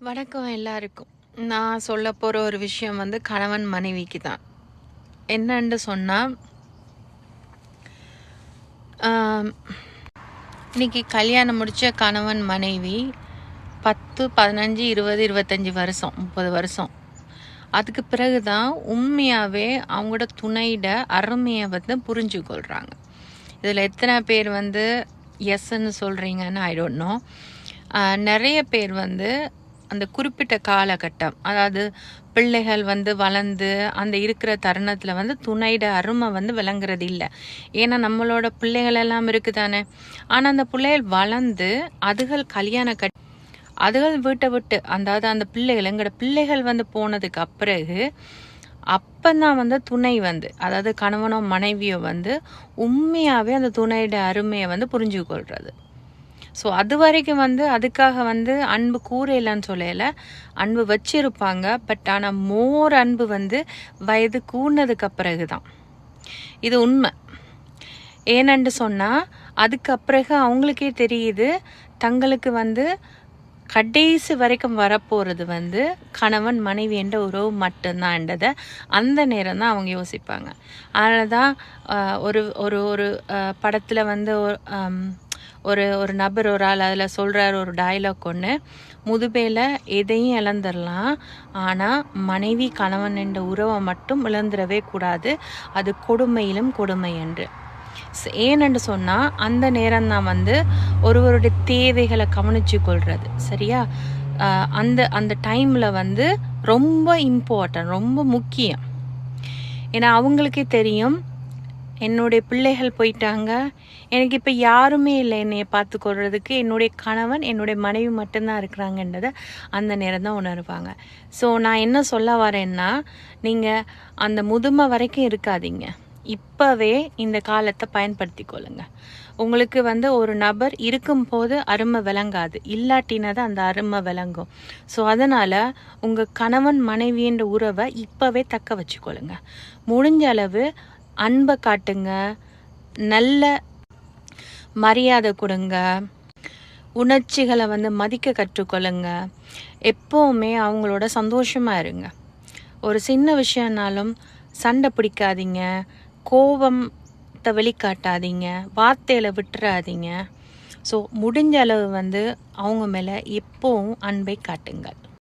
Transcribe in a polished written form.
வணக்கம் எல்லாருக்கும். நான் சொல்ல போகிற ஒரு விஷயம் கணவன் மனைவிக்கு தான். என்னன்னு சொன்னால், இன்னைக்கு கல்யாணம் முடித்த கணவன் மனைவி 10, 15, 20, 25 வருஷம், 30 வருஷம். அதுக்கு பிறகு தான் உண்மையாகவே அவங்களோட துணையிட அருமையை புரிஞ்சு கொள்கிறாங்க. இதில் எத்தனை பேர் எஸ்ன்னு சொல்கிறீங்கன்னு ஐ டோன்ட் நோ. நிறைய பேர் அந்த குறிப்பிட்ட காலகட்டம், அதாவது பிள்ளைகள் வளர்ந்து அந்த இருக்கிற தருணத்தில் துணையிட அருமை விளங்குறது இல்லை. ஏன்னா நம்மளோட பிள்ளைகள் எல்லாம் இருக்குதானே. ஆனால் அந்த பிள்ளைகள் வளர்ந்து அதுகள் கல்யாணம் அதுகள் வீட்டை விட்டு, அதாவது அந்த பிள்ளைகள் எங்களோட பிள்ளைகள் போனதுக்கு பிறகு அப்பந்தான் துணை அதாவது கணவனோ மனைவியோ உண்மையாகவே அந்த துணையிட அருமையை புரிஞ்சு கொள்வது. ஸோ அது வரைக்கும் அதுக்காக அன்பு கூறையிலன்னு சொல்லல, அன்பு வச்சிருப்பாங்க. பட் ஆனால் மோர் அன்பு வயது கூடினதுக்கு பிறகு தான் இது உண்மை. ஏனென்று சொன்னால் அதுக்கு பிறகு அவங்களுக்கே தெரியுது தங்களுக்கு கடைசி வரைக்கும் வரப்போகிறது கணவன் மனைவி என்ற உறவு மட்டும்தான்றதை அந்த நேரம் தான் அவங்க யோசிப்பாங்க. அதனால தான் ஒரு ஒரு ஒரு படத்தில் ஒரு ஒரு நபர் ஒரு ஆள் அதில் சொல்கிறார் ஒரு டயலாக் ஒன்று, முதுபேல எதையும் இழந்துடலாம், ஆனால் மனைவி கணவன் என்ற உறவை மட்டும் இழந்துடவே கூடாது, அது கொடுமையிலும் கொடுமை என்று. ஏனென்று சொன்னால் அந்த நேரம்தான் ஒருவருடைய தேவைகளை கவனிச்சு கொள்வது. சரியா? அந்த அந்த டைமில் ரொம்ப இம்பார்ட்டன்ட், ரொம்ப முக்கியம். ஏன்னா அவங்களுக்கே தெரியும், என்னுடைய பிள்ளைகள் போயிட்டாங்க, எனக்கு இப்போ யாருமே இல்லை என்னையை பார்த்து கொள்றதுக்கு, என்னுடைய கணவன் என்னுடைய மனைவி மட்டும்தான் இருக்கிறாங்கன்றதை அந்த நேரம் தான் உணர்வாங்க. ஸோ நான் என்ன சொல்ல வரேன்னா, நீங்கள் அந்த முதுமை வரைக்கும் இருக்காதீங்க, இப்போவே இந்த காலத்தை பயன்படுத்தி கொள்ளுங்க. உங்களுக்கு ஒரு நபர் இருக்கும்போது அருமை விளங்காது, இல்லாட்டினா தான் அந்த அருமை விளங்கும். ஸோ அதனால் உங்கள் கணவன் மனைவின்ற உறவை இப்போவே தக்க வச்சுக்கொள்ளுங்க. முடிஞ்ச அளவு அன்பை காட்டுங்க, நல்ல மரியாதை கொடுங்க, உணர்ச்சிகளை மதிக்க கற்றுக்கொள்ளுங்க. எப்போவுமே அவங்களோட சந்தோஷமாக இருங்க. ஒரு சின்ன விஷயம்னாலும் சண்டை பிடிக்காதீங்க, கோபத்தை வெளிக்காட்டாதீங்க, வார்த்தையில் விட்டுறாதீங்க. ஸோ முடிஞ்ச அளவு அவங்க மேலே எப்போவும் அன்பை காட்டுங்கள்.